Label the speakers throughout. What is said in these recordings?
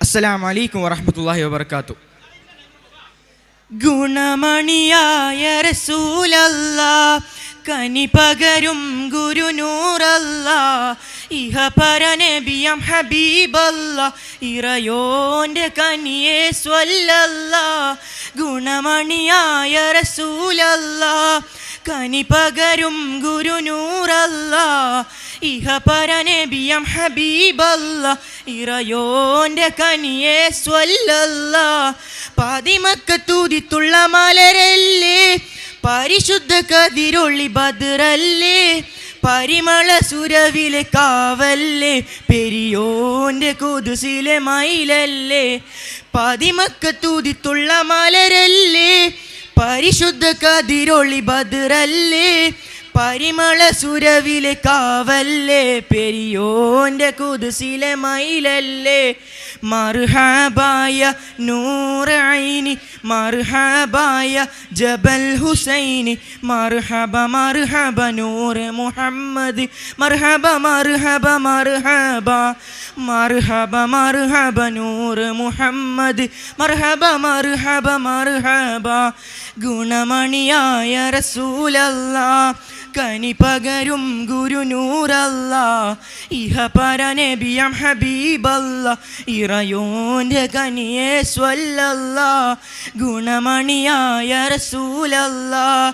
Speaker 1: അസ്സലാമു അലൈക്കും വറഹ്മത്തുള്ളാഹി വബറകാതുഹു.
Speaker 2: ഗുണമണിയായ റസൂലല്ലാഹ്, കനി പകരും ഗുരുനൂറല്ലാഹ്, ഇഹപര നബിയം ഹബീബല്ലാഹ്, ഇറയോന്റെ കനിയെ സ്വല്ലല്ലാഹ്. ഗുണമണിയായ റസൂലല്ലാഹ്, കനി പകരും ഗുരുനൂറല്ലാഹ്, ഇഹപര നബിയം ഹബീബല്ലാഹ്, ഇറയോന്റെ കനിയെ സ്വല്ലല്ലാഹ്. പാതിമക്കത്തൂതിത്തുള്ള മലരല്ലേ, പരിശുദ്ധ കതിരൊളി ബദ്റല്ലേ, പരിമള സുരവിലെ കാവല്ലേ, പെരിയോന്റെ കുദ്സിലെ മയിലല്ലേ. പാതിമക്കത്തൂതിത്തുള്ള മലരല്ലേ, പരിശുദ്ധ കതിരൊളി ബദ്റല്ലേ, പരിമള സുരവിലെ കാവല്ലേ, പെരിയോന്റെ കുദ്സിലെ മയിലല്ലേ. മർഹബായ നൂർ ഐനി, മർഹബായ ജബൽ ഹുസൈനി, മർഹബ മർഹബ നൂർ മുഹമ്മദ്, മർഹബ മർഹബ മർഹബ, മർഹബ മർഹബ നൂർ മുഹമ്മദ്, മർഹബ മർഹബ മർഹബ. ഗുണമണിയായ റസൂലല്ലാഹ്, കനി പകരും ഗുരുനൂറല്ലാഹ്, ഇഹപര നബിയം ഹബീബല്ലാഹ്, ഇറയോന്റെ കനിയെ സ്വല്ലല്ലാഹ്. ഗുണമണിയായ റസൂലല്ലാഹ്,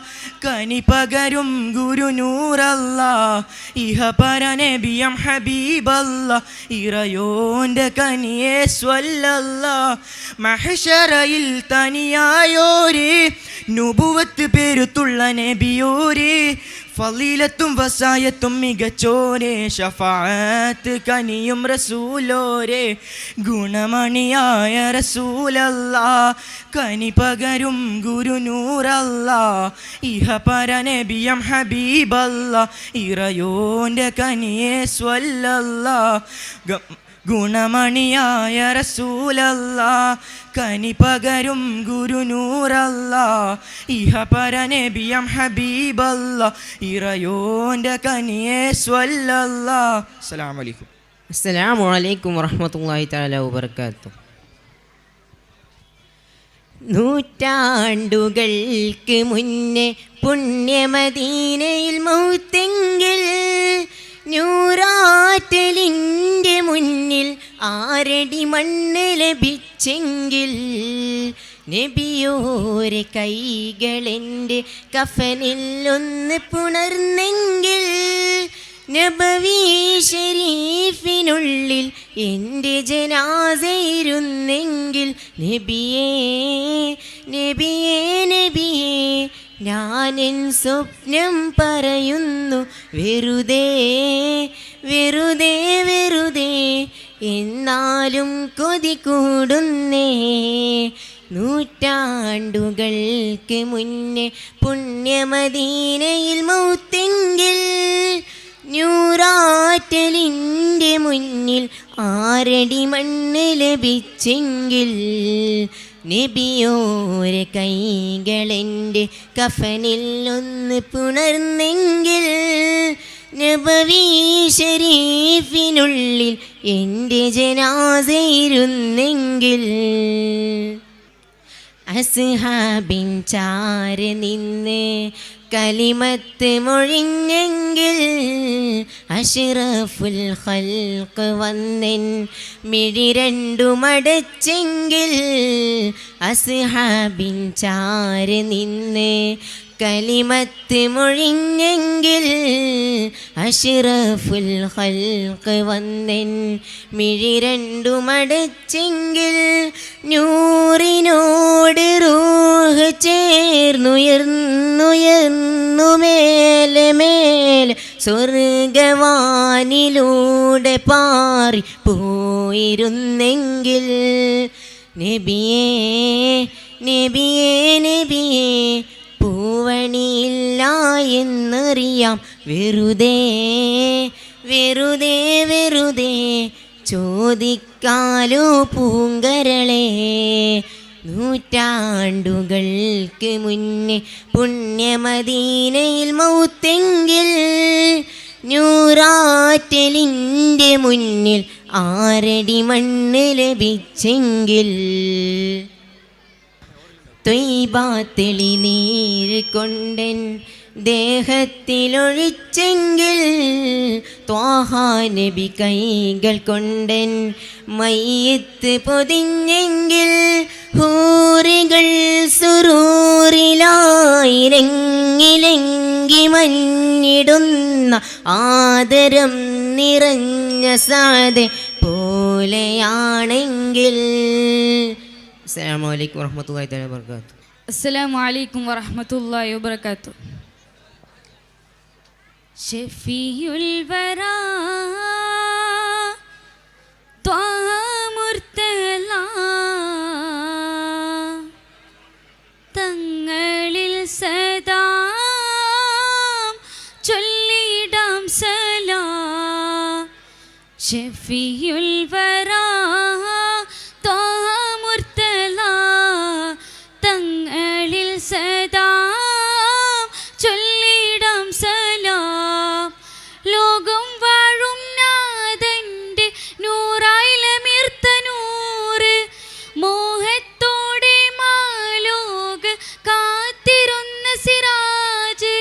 Speaker 2: കനി പകരും ഗുരുനൂറല്ലാഹ്, ഇഹപര നബിയം ഹബീബല്ലാഹ്, ഇറയോന്റെ കനിയെ സ്വല്ലല്ലാഹ്. മഹ്ശറയിൽ തനിയായോരേ, നുബുവത്ത് പെരുത്തുള്ള നബിയോരേ, ഫളീലത്തും വസായത്തും മികച്ചോരേ, ശഫാഅത്ത് കനിയും റസൂലോരേ. ഗുണമണിയായ റസൂലല്ലാഹ്, കനി പകരും ഗുരുനൂറല്ലാഹ്, ഇഹപര നബിയം ഹബീബല്ലാഹ്, ഇറയോന്റെ കനിയെ സ്വല്ലല്ലാഹ്. ഗുണമണിയായ റസൂലല്ലാഹ്, കനി പകരും ഗുരുനൂറല്ലാഹ്, ഇഹപര നബിയം ഹബീബല്ലാഹ്, ഇറയോന്റെ കനിയെ സ്വല്ലല്ലാഹ്. അസ്സലാമു അലൈക്കും.
Speaker 3: അസ്സലാമു അലൈക്കും വറഹ്മത്തുള്ളാഹി തആല വബറകാതുഹു. നൂറ്റാണ്ടുകൾക്ക് മുന്നേ പുണ്യമദീനയിൽ മൗത്തെങ്കിൽ, നൂറാറ്റലിൻ്റെ മുന്നിൽ ആരടി മണ്ണ് ലഭിച്ചെങ്കിൽ, നബിയോരെ കൈകളെൻ്റെ കഫനിൽ ഒന്ന് പുണർന്നെങ്കിൽ, നബവി ഷരീഫിനുള്ളിൽ എൻ്റെ ജനാസയിരുന്നെങ്കിൽ, നബിയേ നബിയേ നബിയേ, ഞാനെൻ സ്വപ്നം പറയുന്നു വെറുതെ വെറുതെ വെറുതെ, എന്നാലും കൊതി കൂടുന്നേ. നൂറ്റാണ്ടുകൾക്ക് മുന്നേ പുണ്യമദീനയിൽ മൗത്തെങ്കിൽ, നൂറാറ്റലിൻ്റെ മുന്നിൽ ആരടി മണ്ണ് ലഭിച്ചെങ്കിൽ, നബിയോരെ കൈകളെൻ്റെ കഫനിൽ ഒന്ന് പുണർന്നെങ്കിൽ, നബവി ഷരീഫിനുള്ളിൽ എൻ്റെ ജനാസയിരുന്നെങ്കിൽ, അസ്ഹാബിൻ ചാരെ നിന്ന് കലിമത്ത് മൊഴിഞ്ഞെങ്കിൽ, അഷ്റഫുൽ ഖൽഖ് വന്നെൻ മിഴി രണ്ടുമടച്ചെങ്കിൽ, അസ്ഹാബിൻ ചാരെ നിന്ന് കലിമത്ത് മൊഴിഞ്ഞെങ്കിൽ, അഷ്റഫുൽ ഖൽഖ് വന്നെൻ മിഴി രണ്ടുമടച്ചെങ്കിൽ, നൂറിനോട് റൂഹ് ചേർന്നുയർന്നുയർന്നു മേലെ മേലെ സ്വർഗവാനിലൂടെ പാറി പോയിരുന്നെങ്കിൽ, നബിയേ നബിയേ നബിയേ, പൂവണിയില്ല എന്നറിയാം വെറുതെ വെറുതെ വെറുതെ, ചോദിക്കാലോ പൂങ്കരളേ. നൂറ്റാണ്ടുകൾക്ക് മുന്നേ പുണ്യമദീനയിൽ മൗത്തെങ്കിൽ, നൂറാറ്റലിൻ്റെ മുന്നിൽ ആരടി മണ്ണ് ലഭിച്ചെങ്കിൽ ത്വയ്ബാ തെളിനീര് കൊണ്ടൻ ദേഹത്തിലൊഴിച്ചെങ്കിൽ ത്വാഹാ നബി കൈകൾ കൊണ്ടൻ മയ്യത്ത് പൊതിഞ്ഞെങ്കിൽ ഹൂറികൾ സുറൂറിലായിരങ്ങിലെങ്കി മഞ്ഞിടുന്ന ആദരം നിറഞ്ഞ സാദെ പോലെയാണെങ്കിൽ. അസ്സലാമു അലൈക്കും വറഹ്മത്തുള്ളാഹി തആല വബറകാതുഹു.
Speaker 4: അസ്സലാമു അലൈക്കും വറഹ്മത്തുള്ളാഹി വബറകാതുഹു. ഷഫീഉൽ വറാ ത്വാഹ മുർത്തല തങ്ങളിൽ സദാ ചൊല്ലിടാം സലാം. ഷഫീഉൽ വറാ ത്വാഹ മുർത്തല തങ്ങളിൽ സദാ ചൊല്ലിടാം സലാം. ലോകം വാഴും നാഥന്റെ നൂറായിലമിർത്ത നൂറ് മോഹത്തോടെ മാലോക കാത്തിരുന്ന സിറാജ്.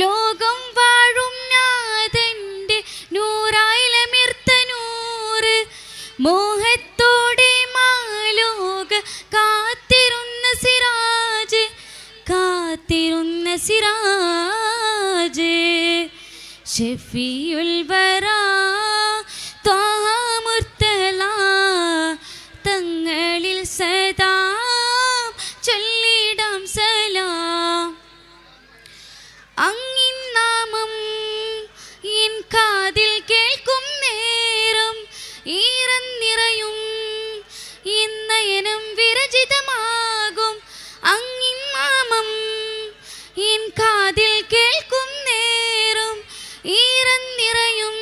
Speaker 4: ലോകം വാഴും നാഥന്റെ നൂറായിലമിർത്ത നൂറ് മോഹത്തോടെ മാലോക കാത്തിരുന്ന സിറാജ് കാത്തിരുന്ന സിറാജ്. ഷഫീഉൽ വറാ ത്വാഹ മുർത്തല തങ്ങളിൽ സദാ ചൊല്ലിടാം സലാം. അങ്ങിൻ നാമം എൻ കാതിൽ കേൾക്കും നേരം ഈറന്നിറയും എന്നയനം വിരചിതമാകും. അങ്ങിൻ നാമം എൻ കാതിൽ കേൾക്കും നേരം ഈറന്നിറയും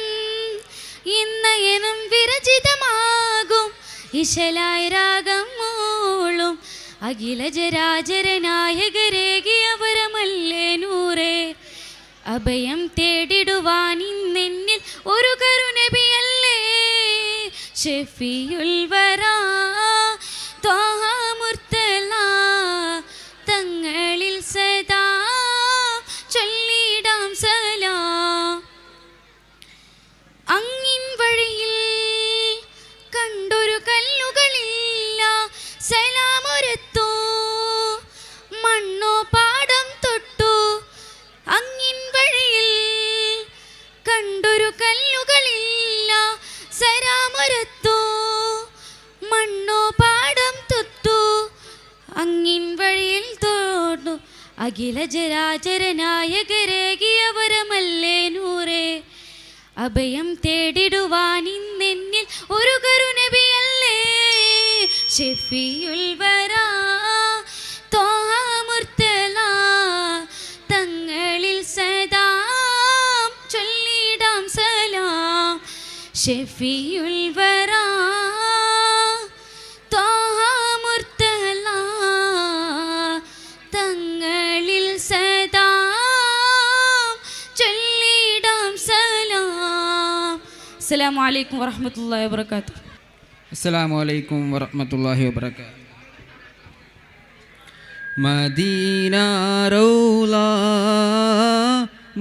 Speaker 4: എന്നയനം വിരചിതമാകും. ഇശലായ രാഗം മൂളും അഖില ജരാചരനായകരേകിയ വരമല്ലേ നൂറേ. അഭയം തേടിടുവാൻ ഇന്നെന്നിൽ ഒരു കരുനബിയല്ലേ. ഷഫീഉൽ വറാ ത്വാഹ മുർത്തല തങ്ങളിൽ സദാ ചൊല്ലിടാം സലാം. അങ്ങിൻ വഴിയിൽ കണ്ടൊരു കല്ലുകളില്ല സലാമൊരത്തു മണ്ണോ പാടം തൊട്ടു. അങ്ങിൻ വഴിയിൽ കണ്ടൊരു കല്ലുകളില്ല സലാമൊരത്തു മണ്ണോ പാടം തൊട്ടു. അങ്ങിൻ വഴിയിൽ തോട്ടു അഖില ജരാചരനായകരേകിയ വരമല്ലേ നൂറേ. അഭയം തേടിടുവാൻ ഇന്നെന്നിൽ ഒരു കരുനബിയല്ലേ. ഷഫീഉൽ വറാ ത്വാഹ മുർത്തല തങ്ങളിൽ സദാ ചൊല്ലിടാം സലാം. ഷഫീഉൽ വറാ ത്വാഹ മുർത്തല തങ്ങളിൽ സദാ ചൊല്ലിടാം സലാം. അസ്സലാമു അലൈക്കും വറഹ്മത്തുള്ളാഹി വബറകാതുഹു.
Speaker 1: അസ്സലാമു അലൈക്കും വറഹ്മത്തുള്ളാഹി വബറകാതുഹു. മദീന റൗള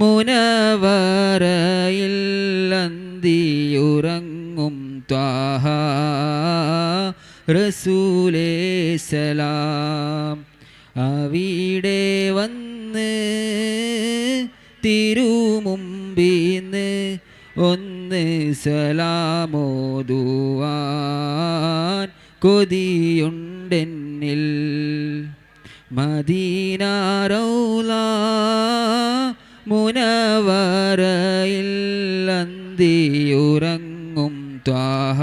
Speaker 1: മുനവറയിൽ അന്തിയുറങ്ങും ത്വാഹ റസൂലേ സലാം. അവിടെ വന്ന് തിരുമുമ്പിന്ന് ഒന്ന് സലാമോതുവാൻ കൊതിയുണ്ടെന്നിൽ. മദീന റൗള മുനവറയിൽ അന്തിയുറങ്ങും ത്വാഹ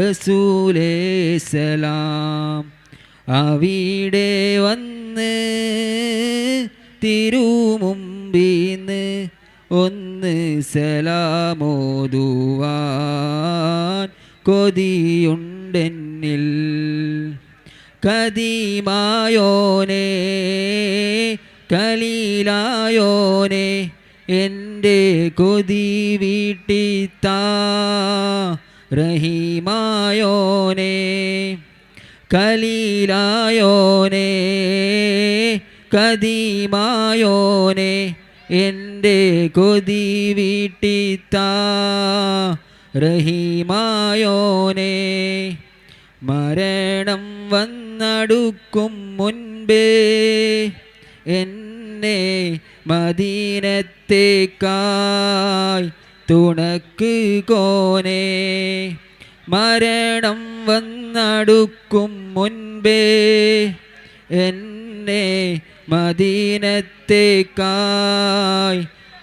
Speaker 1: റസൂലേ സലാം. അവിടെ വന്ന് തിരുമുമ്പിന്ന് ഒന്ന് സലാമോതുവാൻ കൊതിയുണ്ടെന്നിൽ. കദീമായോനേ കലീലായോനേ എൻ്റെ കൊതി വീട്ടിത്താ റഹീമായോനേ കലീലായോനേ കദീമായോനേ എൻ്റെ കൊതി വീട്ടിത്താ റഹീമായോനേ മരണം വന്നടുക്കും മുൻപേ എന്നെ മദീനത്തേക്കായി തുണക്ക് കോനേ മരണം വന്നടുക്കും മുൻപേ എന്നെ മദീനത്തേക്കായി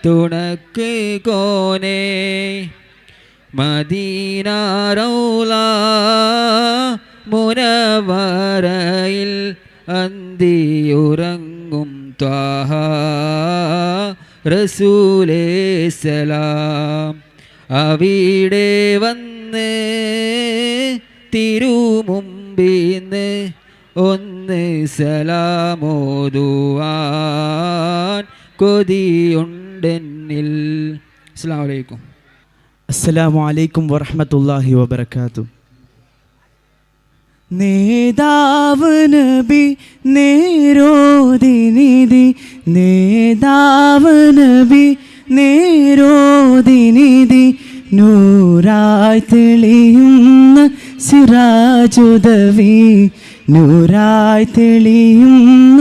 Speaker 1: തുണക്ക് കോനേ മദീന റൗള മുനവറയിൽ അന്തിയുറങ്ങും ത്വാഹ റസൂലേ സലാം അവിടെ വന്ന് തിരുമുമ്പിന്ന് ഒന്ന് സലാമോതുവാൻ കൊതിയുണ്ടെന്നിൽ. അസ്സലാമു അലൈക്കും.
Speaker 5: അസ്സലാമു അലൈക്കും വറഹ്മത്തുള്ളാഹി വബറകാതുഹു. നേതാവ് നബി നേരോദിനിധി നേതാവ് നബി നേരോദിനിധി നൂറായി തെളിയുന്ന സിറാജുദവി നൂറായി തെളിയുന്ന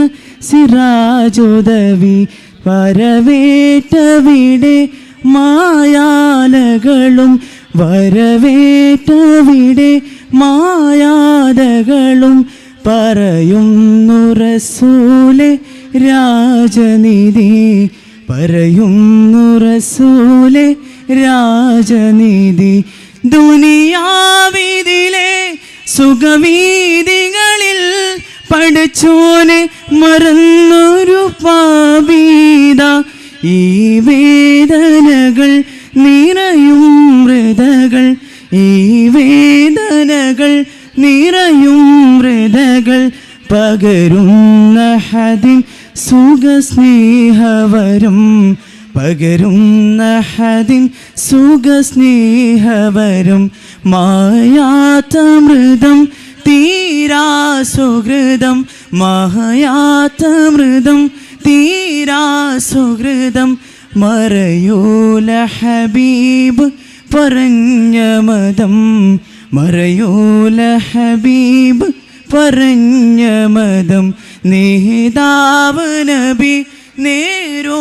Speaker 5: സിറാജുദവി വരവേറ്റവിടെ മായാലകളും വരവേറ്റവിടെ മായാതകളും പറയുന്നു റസൂലെ രാജനിധി പറയുന്നു റസൂലെ രാജനിധി ദുനിയാവിതിലെ സുഖവീതികളിൽ പഠിച്ചോനെ മറന്നൊരു പാപീത ഈ വേദനകൾ നിറയും ഹൃദകൾ ഈ വേദനകൾ നിറയും ഹൃദകൾ പകരുന്ന ഹദിൻ സുഖസ്നേഹവരും പകരുന്ന ഹദിൻ സുഖസ്നേഹവരും മായാത്തമൃതം തീരാ സുഹൃതം മായാത്തമൃതം തീരാ സുഹൃതം മറയൂല ഹബീബ് പറഞ്ഞ മതം മറയൂല ഹബീബ് പറഞ്ഞ മതം നേതാവ് നബി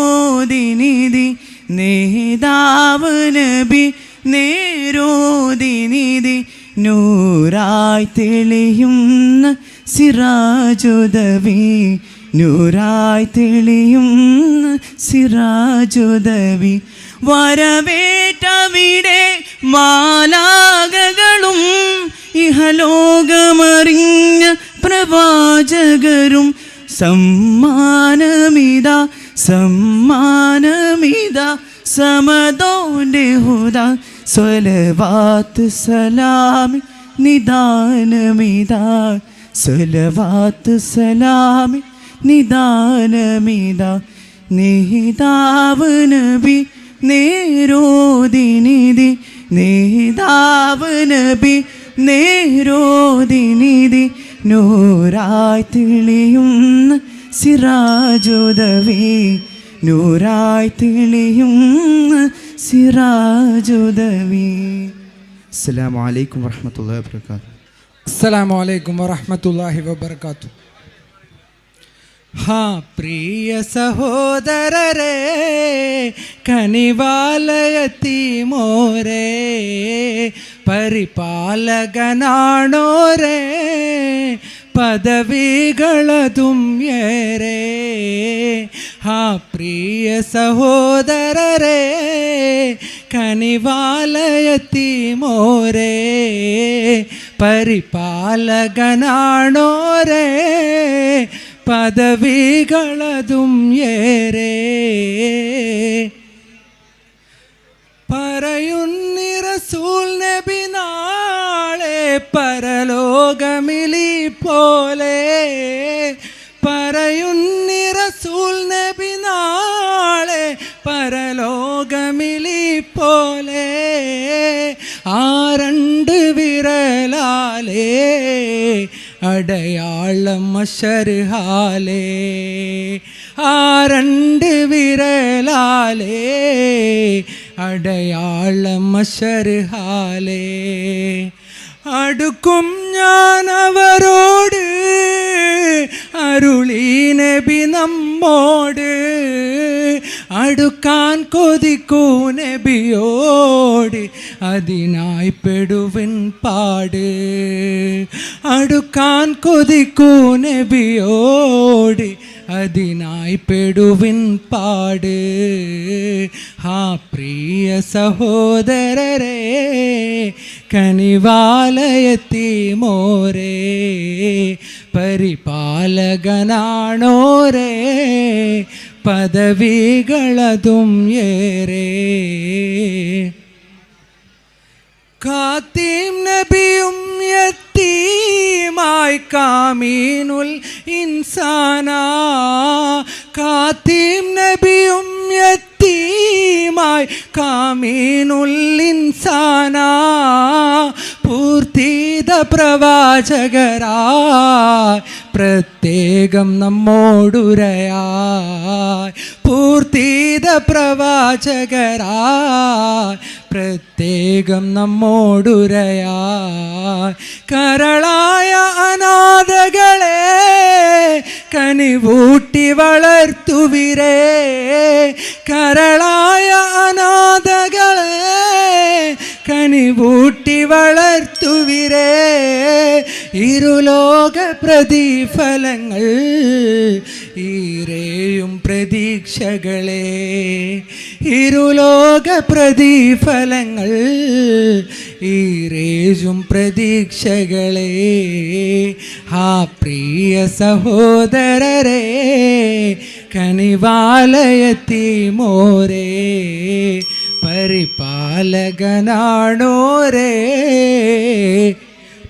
Speaker 5: നേരോദിനിധി നേതാവ് നബി നേരോദിനിധി നൂറായി തെളിയുന്ന സിറാജുദവി നൂറായി തെളിയുന്ന സിറാജുദവി വരവേറ്റവിടെ മാലാകകളും ഇഹലോകമറിഞ്ഞ പ്രവാചകരും സമ്മാനമിത സമ്മാനമിത സമദോന്റെ ഹുദ സ്വലവാത്ത് സലാമി നിദാനമിത സ്വലവാത്ത് സലാമി നിദാനമിത നേതാവ് നബി നേരോദിനിധി നേതാവ് നബി നേരോദിനിധി നൂറായി തെളിയുന്ന സിറാജുദവി നൂറായി തെളിയുന്ന സിറാജുദവി. അസ്സലാമു അലൈക്കും വറഹ്മത്തുള്ളാഹി വബറകാതുഹു.
Speaker 6: അസ്സലാമു അലൈക്കും വറഹ്മത്തുള്ളാഹി വബറകാതുഹു. ഹാ പ്രിയ സഹോദരരേ കനിവാലയത്തി മോരേ പരിപാലകനാണോരേ പദവികളതും ഏറെ. ഹാ പ്രിയ സഹോദരരേ കനിവാലയത്തി മോരേ പരിപാലകനാണോരേ പദവികളതും ഏറെ. പറയുന്നി റസൂൽ നബി നാളെ പരലോകമിലി പോലെ പറയുന്നി റസൂൽ നബി നാളെ പരലോക അടയാളം മഷർഹാലേ ആ രണ്ട് വിരലാലേ അടയാളം മഷർഹാലേ അടുക്കും ഞാൻ അവരോട് അരുളി നബി നമ്മോട് അടുക്കാൻ കൊതിക്കൂ നബിയോട് അതിനായി പെടുവിൻ പാട് അടുക്കാൻ കൊതിക്കൂ നബിയോട് അതിനായി പെടുവിൻ പാട് ആ പ്രിയ സഹോദരരെ കനിവാലയത്തി മോരേ പരിപാലകനാണോരേ പദവികളതും ഏറെ ഖാത്തിം നബിയും യത്തീമായി കാമീനുൽ ഇൻസാനാ ഖാത്തിം നബിയും യത്തീമായി കാമീനുൽ ഇൻസാനാ പൂർത്തിത പ്രവാചകരായി പ്രത്യേകം നമ്മോടുരയായി പൂർത്തിത പ്രവാചകരായി പ്രത്യേകം നമ്മോടുരയായി കരളായ അനാഥകളെ കനിവൂട്ടി വളർത്തുവിരേ കരളായ അനാഥകളെ കനിവൂട്ടി വളർത്തുവിരേ ഇരുലോക പ്രതിഫലങ്ങൾ ഈരേയും പ്രതീക്ഷകളെ ഇരുലോക പ്രതിഫലങ്ങൾ ഈരേയും പ്രതീക്ഷകളെ ആ പ്രിയ സഹോദരരെ കനിവാലയത്തി മോരേ പരിപാലകനാണോരേ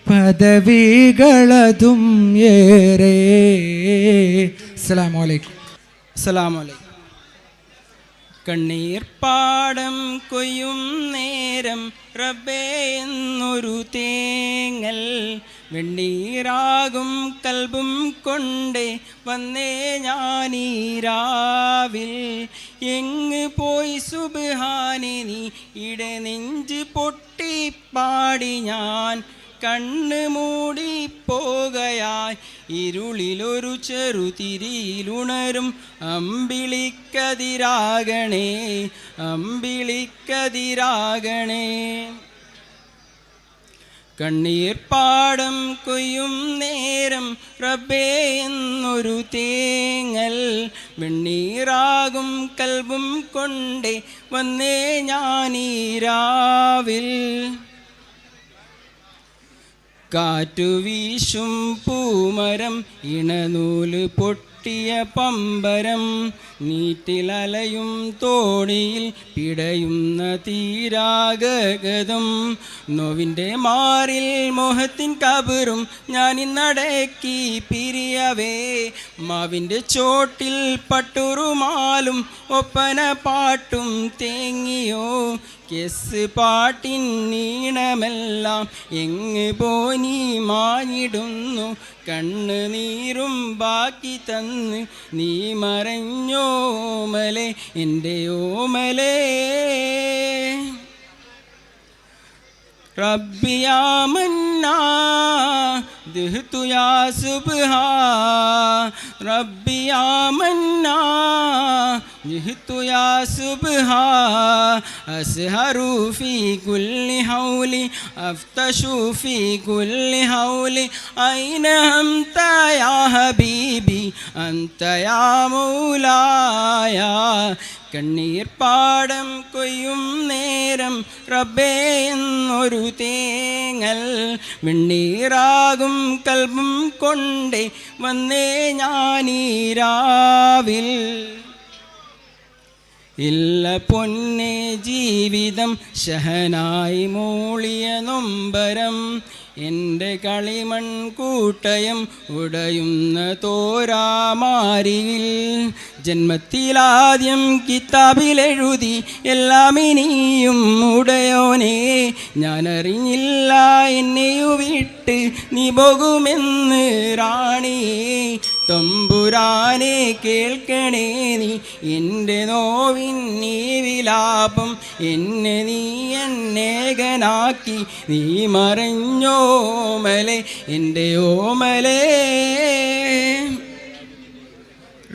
Speaker 6: പദവികളതും ഏറെ. അസ്സലാമു അലൈക്കും.
Speaker 7: അസ്സലാമു അലൈക്കും. കണ്ണീർ പാടം കൊയ്യും നേരം റബ്ബേ എന്നൊരു തേങ്ങൽ വെണ്ണീരാകും കൽബും കൊണ്ടേ വന്നേ ഞാനീരാവിൽ എങ്ങ് പോയി സുബ്ഹാനെ നീ ഇടനെഞ്ച് പൊട്ടിപ്പാടി ഞാൻ കണ്ണ് മൂടിപ്പോകയായി ഇരുളിലൊരു ചെറുതിരിയിലുണരും അമ്പിളിക്കതിരാകണേ അമ്പിളിക്കതിരാകണേ. കണ്ണീർ പാടം കൊയ്യും നേരം റബ്ബേ എന്നൊരു തേങ്ങൽ വെണ്ണീറാകും കൽബും കൊണ്ടേ വന്നേ ഞാനീരാവിൽ കാറ്റുവീശും പൂമരം ഇണനൂല് പൊട്ടിയ പമ്പരം നീറ്റിലലയും തോണിയിൽ പിടയുന്ന തീരാഗതം നോവിൻ്റെ മാറിൽ മോഹത്തിൻ കബറും ഞാനിന്നടക്കി പിരിയവേ മാവിൻ്റെ ചോട്ടിൽ പട്ടുറുമാലും ഒപ്പന പാട്ടും തേങ്ങിയോ കെസ് പാട്ടിൻ നീണമെല്ലാം എങ്ങ് പോനി മാഞ്ഞിടുന്നു കണ്ണ് നീരും ബാക്കി തന്ന് നീ മറഞ്ഞോമലേ എൻ്റെ ഓമലേ. റബ്ബി യാ മന്നാ ദഹ്തു യാ സുബ്ഹാ റബ്ബി യാ മന്നാ ദഹ്തു യാ സുബ്ഹാ അസ്ഹറു ഫീ കുല്ലി ഹൗലി അഫ്തശു ഫീ കുല്ലി ഹൗലി ഐന അൻത യാ ഹബീബി അൻത യാ മൗലായ. കണ്ണീർ പാടം കൊയ്യും നേരം റബ്ബേ എന്നൊരു തേങ്ങൽ വെണ്ണീറാകും കൽബും കൊണ്ടേ വന്നേ ഞാനീരാവിൽ. ഇല്ല പൊന്നെ ജീവിതം ശഹനായി മൂളിയ നൊമ്പരം എൻ്റെ കളിമൺ കൂട്ടയം ഉടയുന്ന തോരാമാരിയിൽ ജന്മത്തിലാദ്യം കിതാബിലെഴുതി എല്ലാം ഇനിയും ഉടയോനെ ഞാനറിഞ്ഞില്ല എന്നെയു വിട്ട് നീ പോകുമെന്ന് റാണിയെ തമ്പുരാനെ കേൾക്കണേ നീ എൻ്റെ നോവിൻ നീ വിലാപം എന്നെ നീ എന്നേകനാക്കി നീ മറഞ്ഞോമലെ എൻ്റെ ഓമലേ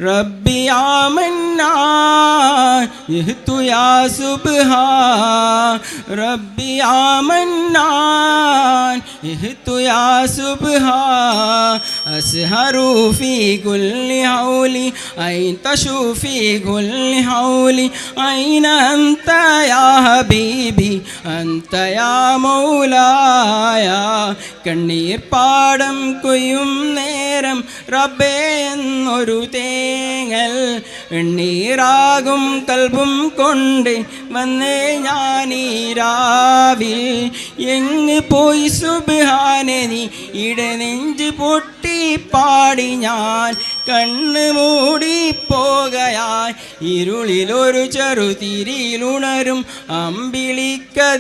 Speaker 7: ربي يا منان جئت يا سبحان ربي يا منان جئت يا سبحان أسهر في كل حولي أين تشوف في كل حولي أين أنت يا حبيبي أنت يا مولاي കണ്ണീർ പാടം കൊയ്യും നേരം റബ്ബേ എന്നൊരു തേങ്ങൽ എണ്ണീറാകും കൽബും കൊണ്ട് വന്നേ ഞാനീരാവിൽ എങ്ങ് പോയി സുബ്ഹാനെ നീ ഇടനെഞ്ച് പൊട്ടി പാടി ഞാൻ കണ്ണ് മൂടി പോകയാൽ ഇരുളിലൊരു ചെറുതിരിയിലുണരും അമ്പിളിക്കതിരാകണേ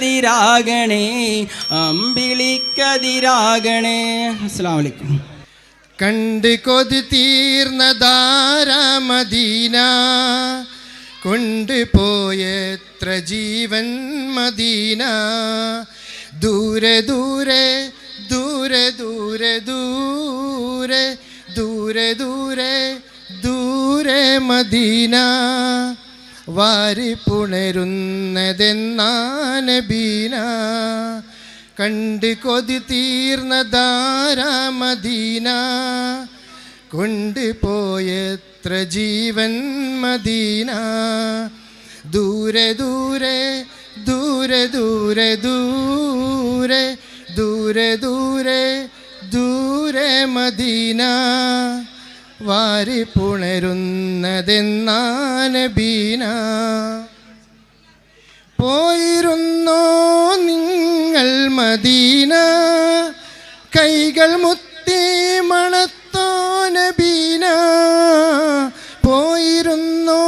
Speaker 7: അമ്പിളിക്കതിരാകണേ. അസ്സലാമു അലൈക്കും.
Speaker 8: കണ്ട് കൊതി തീർന്നതാരാ മദീന കൊണ്ടുപോയെത്ര ജീവൻ മദീന ദൂരെ ദൂരെ ദൂരെ ദൂരെ ദൂരെ ദൂരെ ദൂരെ ദൂരെ മദീന വാരി പുണരുന്നതെന്നാ നബീന കണ്ട് കൊതി തീർന്നതാരാ മദീന കൊണ്ടുപോയെത്ര ജീവൻ മദീന ദൂരെ ദൂരെ ദൂരെ ദൂരെ ദൂരെ ദൂരെ ദൂരെ ദൂരെ മദീന വാരി പുണരുന്നതെന്നാ നബീന പോയിരുന്നോ നിങ്ങൾ മദീന കൈകൾ മുത്തി മണത്തോ നബീന പോയിരുന്നോ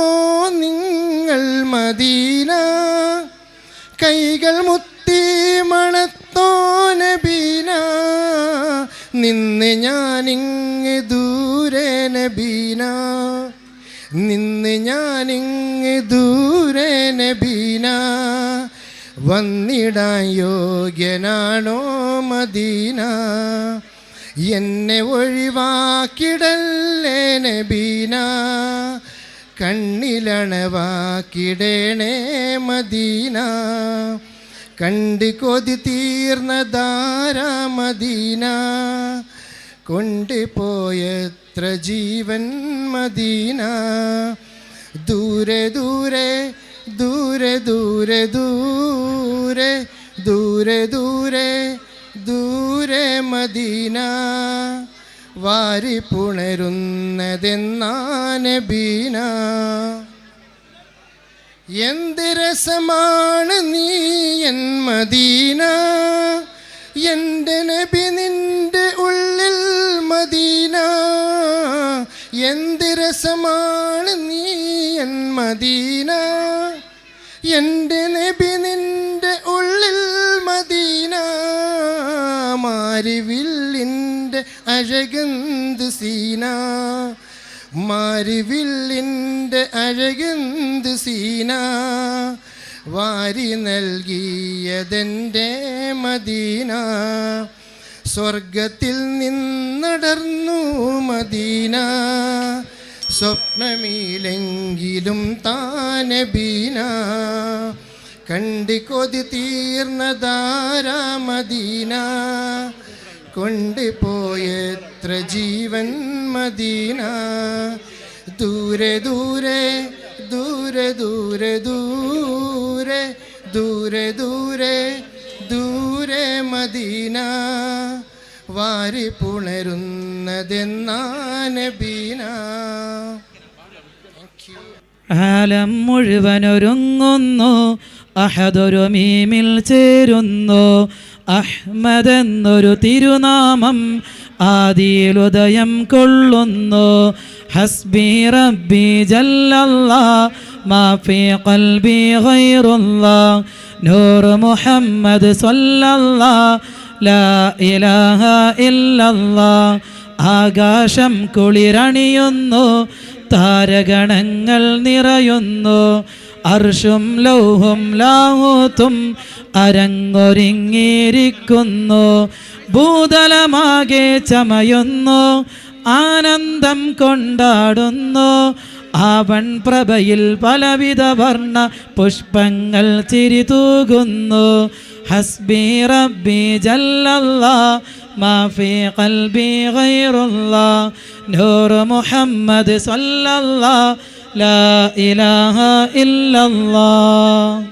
Speaker 8: നിങ്ങൾ മദീന കൈകൾ മുത്തി മണത്തോ നബീന നിന്ന് ഞാനിങ്ങ് ദൂരെ നബീന നിന്ന് ഞാനിങ്ങ് ദൂരെ നബീന വന്നിടാൻ യോഗ്യനാണോ മദീന എന്നെ ഒഴിവാക്കിടല്ലേ നബീന കണ്ണിലണവാക്കിടണേ മദീന കണ്ട് കൊതി തീർന്നതാരാ മദീന കൊണ്ടുപോയത്ര ജീവൻ മദീന ദൂരെ ദൂരെ ദൂരെ ദൂരെ ദൂരെ ദൂരെ ദൂരെ ദൂരെ മദീന വാരി പുണരുന്നതെന്നാ നബീന എന്ത് രസമാണ് നീ എൻ മദീന എൻ്റെ നബി നിൻ്റെ ഉള്ളിൽ മദീന എന്ത് രസമാണ് നീ എൻ മദീന എൻ്റെ നബി നിൻ്റെ ഉള്ളിൽ മദീന മാരിവില്ലിൻ്റെ അഴകന്ത് സീന മാരിവില്ലിൻ്റെ അഴകന്ത് സീന വാരി നൽകിയതെൻ്റെ മദീന സ്വർഗത്തിൽ നിന്നടർന്നു മദീന സ്വപ്നമിലെങ്കിലും താനബീന കണ്ട് കൊതി തീർന്നതാരാ മദീന കൊണ്ടുപോയെത്ര ജീവൻ മദീന ദൂരെ ദൂരെ ദൂരെ ദൂരെ ദൂരെ ദൂരെ ദൂരെ ദൂരെ മദീന വാരി പുണരുന്നതെന്നാ നബീന.
Speaker 1: ആലം മുഴുവനൊരുങ്ങുന്നു അഹദൊരു മീമിൽ ചേരുന്നു അഹ്മദ് എന്നൊരു തിരുനാമം ആദിയിലുദയം കൊള്ളുന്നു. ഹസ്ബി റബ്ബി ജല്ലല്ലാ മാ ഫീ ഖൽബി ഗൈറുല്ലാ നൂർ മുഹമ്മദ് സ്വല്ലല്ലാ ലാ ഇലാഹ ഇല്ലല്ലാ. ആകാശം കുളിരണിയുന്നു, താരഗണങ്ങൾ നിറയുന്നു, അർഷും ലൗഹും ലാഹൂത്തും അരങ്ങൊരുങ്ങിയിരിക്കുന്നു. ഭൂതലമാകെ ചമയുന്നു, ആനന്ദം കൊണ്ടാടുന്നു. ആവൺ പ്രഭയിൽ പലവിധ വർണ്ണ പുഷ്പങ്ങൾ ചിരിതൂകുന്നു. ഹസ്ബി റബ്ബി ജല്ലല്ലാ മാ ഫീ ഖൽബി ഗൈറുല്ലാ നൂർ മുഹമ്മദ് സ്വല്ലല്ലാ ലാ ഇലാഹ ഇല്ലല്ലാ.